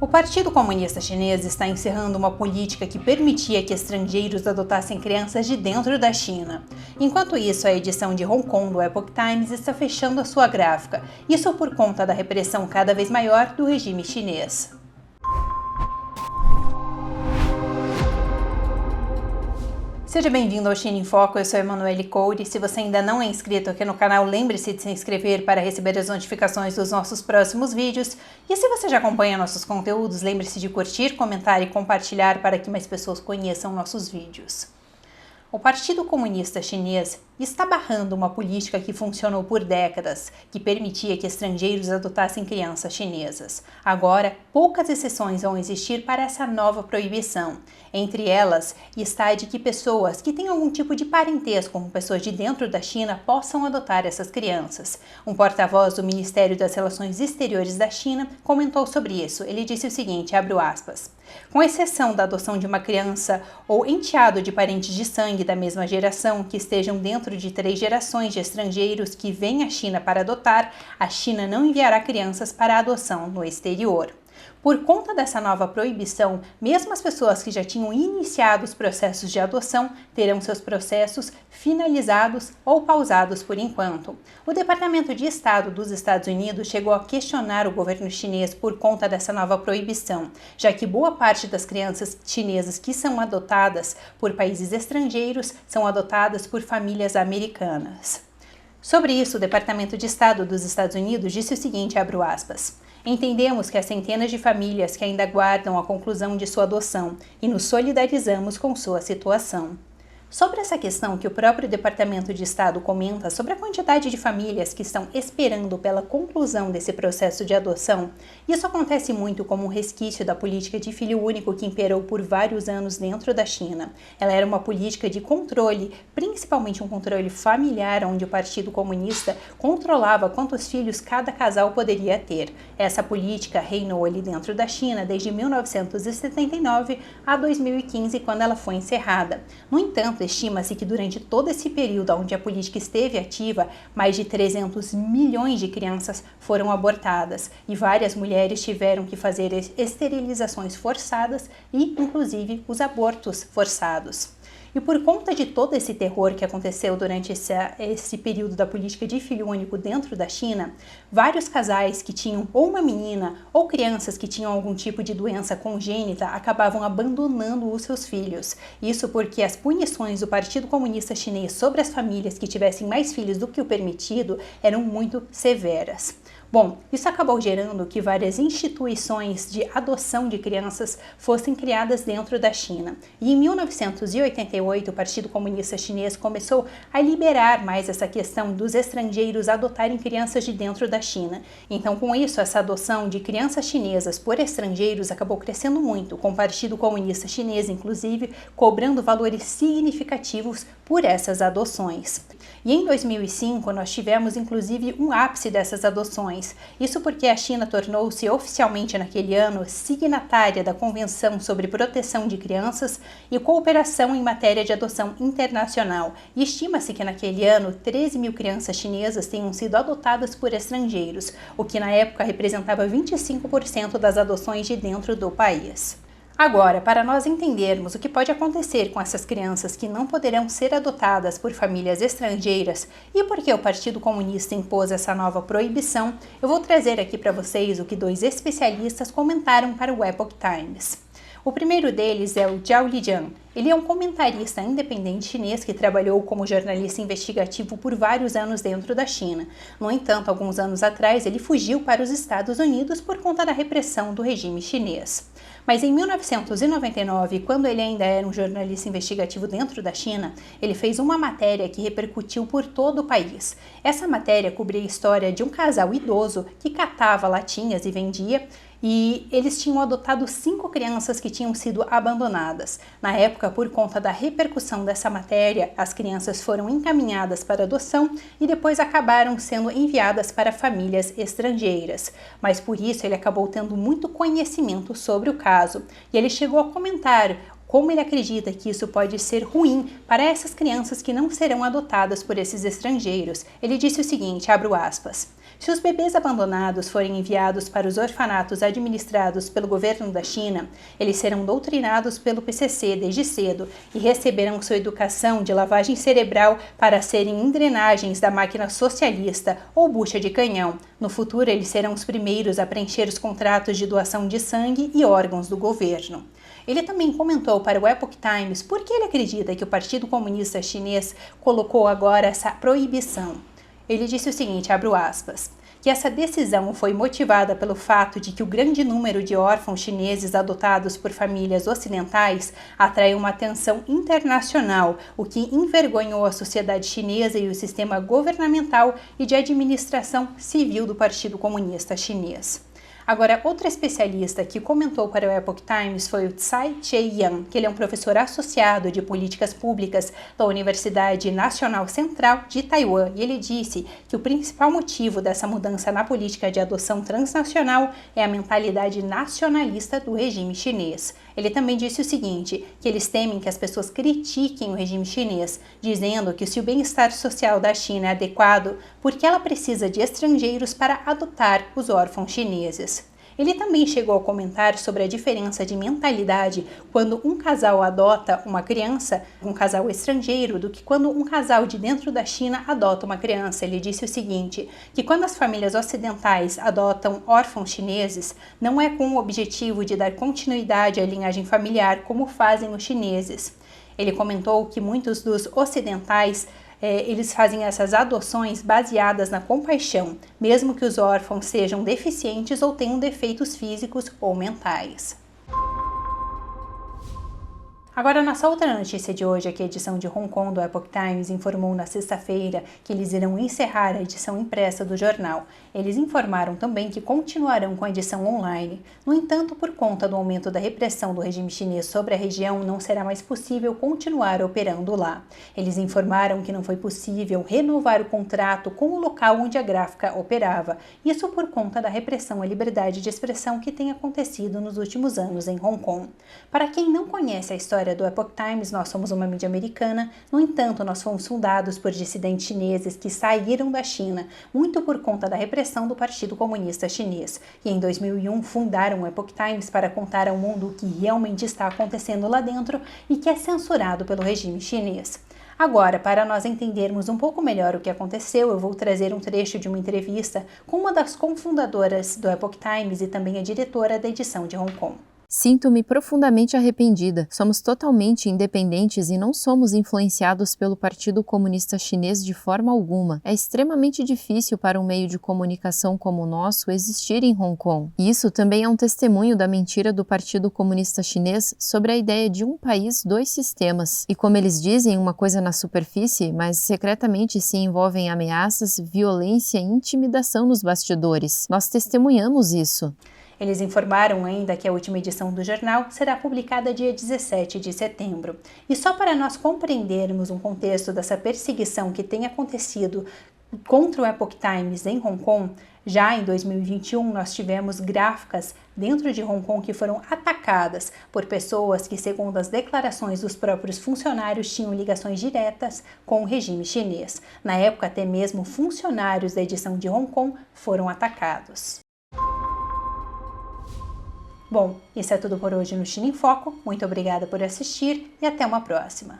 O Partido Comunista Chinês está encerrando uma política que permitia que estrangeiros adotassem crianças de dentro da China. Enquanto isso, a edição de Hong Kong do Epoch Times está fechando a sua gráfica, isso por conta da repressão cada vez maior do regime chinês. Seja bem-vindo ao China em Foco, eu sou Emanuele Coure. Se você ainda não é inscrito aqui no canal, lembre-se de se inscrever para receber as notificações dos nossos próximos vídeos. E se você já acompanha nossos conteúdos, lembre-se de curtir, comentar e compartilhar para que mais pessoas conheçam nossos vídeos. O Partido Comunista Chinês está barrando uma política que funcionou por décadas, que permitia que estrangeiros adotassem crianças chinesas. Agora, poucas exceções vão existir para essa nova proibição. Entre elas está a de que pessoas que têm algum tipo de parentesco com pessoas de dentro da China possam adotar essas crianças. Um porta-voz do Ministério das Relações Exteriores da China comentou sobre isso. Ele disse o seguinte, abro aspas, com exceção da adoção de uma criança ou enteado de parentes de sangue da mesma geração que estejam dentro de 3 gerações de estrangeiros que vêm à China para adotar, a China não enviará crianças para adoção no exterior. Por conta dessa nova proibição, mesmo as pessoas que já tinham iniciado os processos de adoção terão seus processos finalizados ou pausados por enquanto. O Departamento de Estado dos Estados Unidos chegou a questionar o governo chinês por conta dessa nova proibição, já que boa parte das crianças chinesas que são adotadas por países estrangeiros são adotadas por famílias americanas. Sobre isso, o Departamento de Estado dos Estados Unidos disse o seguinte, abro aspas, entendemos que há centenas de famílias que ainda aguardam a conclusão de sua adoção e nos solidarizamos com sua situação. Sobre essa questão que o próprio Departamento de Estado comenta sobre a quantidade de famílias que estão esperando pela conclusão desse processo de adoção, isso acontece muito como um resquício da política de filho único que imperou por vários anos dentro da China. Ela era uma política de controle, principalmente um controle familiar, onde o Partido Comunista controlava quantos filhos cada casal poderia ter. Essa política reinou ali dentro da China desde 1979 a 2015, quando ela foi encerrada. No entanto, estima-se que durante todo esse período onde a política esteve ativa, mais de 300 milhões de crianças foram abortadas e várias mulheres tiveram que fazer esterilizações forçadas e, inclusive, os abortos forçados. E por conta de todo esse terror que aconteceu durante esse período da política de filho único dentro da China, vários casais que tinham ou uma menina ou crianças que tinham algum tipo de doença congênita acabavam abandonando os seus filhos. Isso porque as punições do Partido Comunista Chinês sobre as famílias que tivessem mais filhos do que o permitido eram muito severas. Bom, isso acabou gerando que várias instituições de adoção de crianças fossem criadas dentro da China. E em 1988, o Partido Comunista Chinês começou a liberar mais essa questão dos estrangeiros adotarem crianças de dentro da China. Então, com isso, essa adoção de crianças chinesas por estrangeiros acabou crescendo muito, com o Partido Comunista Chinês, inclusive, cobrando valores significativos por essas adoções. E em 2005, nós tivemos, inclusive, um ápice dessas adoções. Isso porque a China tornou-se oficialmente naquele ano signatária da Convenção sobre Proteção de Crianças e Cooperação em Matéria de Adoção Internacional. E estima-se que naquele ano 13 mil crianças chinesas tenham sido adotadas por estrangeiros, o que na época representava 25% das adoções de dentro do país. Agora, para nós entendermos o que pode acontecer com essas crianças que não poderão ser adotadas por famílias estrangeiras e por que o Partido Comunista impôs essa nova proibição, eu vou trazer aqui para vocês o que 2 especialistas comentaram para o Epoch Times. O primeiro deles é o Zhao Lijian. Ele é um comentarista independente chinês que trabalhou como jornalista investigativo por vários anos dentro da China. No entanto, alguns anos atrás, ele fugiu para os Estados Unidos por conta da repressão do regime chinês. Mas em 1999, quando ele ainda era um jornalista investigativo dentro da China, ele fez uma matéria que repercutiu por todo o país. Essa matéria cobria a história de um casal idoso que catava latinhas e vendia, e eles tinham adotado 5 crianças que tinham sido abandonadas. Na época, por conta da repercussão dessa matéria, as crianças foram encaminhadas para adoção e depois acabaram sendo enviadas para famílias estrangeiras. Mas por isso ele acabou tendo muito conhecimento sobre o caso. E ele chegou a comentar como ele acredita que isso pode ser ruim para essas crianças que não serão adotadas por esses estrangeiros. Ele disse o seguinte, abro aspas: se os bebês abandonados forem enviados para os orfanatos administrados pelo governo da China, eles serão doutrinados pelo PCC desde cedo e receberão sua educação de lavagem cerebral para serem engrenagens da máquina socialista ou bucha de canhão. No futuro, eles serão os primeiros a preencher os contratos de doação de sangue e órgãos do governo. Ele também comentou para o Epoch Times por que ele acredita que o Partido Comunista Chinês colocou agora essa proibição. Ele disse o seguinte, abro aspas, que essa decisão foi motivada pelo fato de que o grande número de órfãos chineses adotados por famílias ocidentais atraiu uma atenção internacional, o que envergonhou a sociedade chinesa e o sistema governamental e de administração civil do Partido Comunista Chinês. Agora, outra especialista que comentou para o Epoch Times foi o Tsai Che-yang, que ele é um professor associado de políticas públicas da Universidade Nacional Central de Taiwan, e ele disse que o principal motivo dessa mudança na política de adoção transnacional é a mentalidade nacionalista do regime chinês. Ele também disse o seguinte, que eles temem que as pessoas critiquem o regime chinês, dizendo que se o bem-estar social da China é adequado, por que ela precisa de estrangeiros para adotar os órfãos chineses? Ele também chegou a comentar sobre a diferença de mentalidade quando um casal adota uma criança, um casal estrangeiro, do que quando um casal de dentro da China adota uma criança. Ele disse o seguinte, que quando as famílias ocidentais adotam órfãos chineses, não é com o objetivo de dar continuidade à linhagem familiar como fazem os chineses. Ele comentou que muitos dos ocidentais eles fazem essas adoções baseadas na compaixão, mesmo que os órfãos sejam deficientes ou tenham defeitos físicos ou mentais. Agora, nossa outra notícia de hoje é que a edição de Hong Kong do Epoch Times informou na sexta-feira que eles irão encerrar a edição impressa do jornal. Eles informaram também que continuarão com a edição online. No entanto, por conta do aumento da repressão do regime chinês sobre a região, não será mais possível continuar operando lá. Eles informaram que não foi possível renovar o contrato com o local onde a gráfica operava, isso por conta da repressão à liberdade de expressão que tem acontecido nos últimos anos em Hong Kong. Para quem não conhece a história do Epoch Times, nós somos uma mídia americana, no entanto, nós fomos fundados por dissidentes chineses que saíram da China, muito por conta da repressão do Partido Comunista Chinês, e em 2001 fundaram o Epoch Times para contar ao mundo o que realmente está acontecendo lá dentro e que é censurado pelo regime chinês. Agora, para nós entendermos um pouco melhor o que aconteceu, eu vou trazer um trecho de uma entrevista com uma das cofundadoras do Epoch Times e também a diretora da edição de Hong Kong. Sinto-me profundamente arrependida. Somos totalmente independentes e não somos influenciados pelo Partido Comunista Chinês de forma alguma. É extremamente difícil para um meio de comunicação como o nosso existir em Hong Kong. E isso também é um testemunho da mentira do Partido Comunista Chinês sobre a ideia de um país, dois sistemas. E como eles dizem uma coisa na superfície, mas secretamente se envolvem ameaças, violência e intimidação nos bastidores. Nós testemunhamos isso. Eles informaram ainda que a última edição do jornal será publicada dia 17 de setembro. E só para nós compreendermos um contexto dessa perseguição que tem acontecido contra o Epoch Times em Hong Kong, já em 2021 nós tivemos gráficas dentro de Hong Kong que foram atacadas por pessoas que, segundo as declarações dos próprios funcionários, tinham ligações diretas com o regime chinês. Na época, até mesmo funcionários da edição de Hong Kong foram atacados. Bom, isso é tudo por hoje no China em Foco. Muito obrigada por assistir e até uma próxima.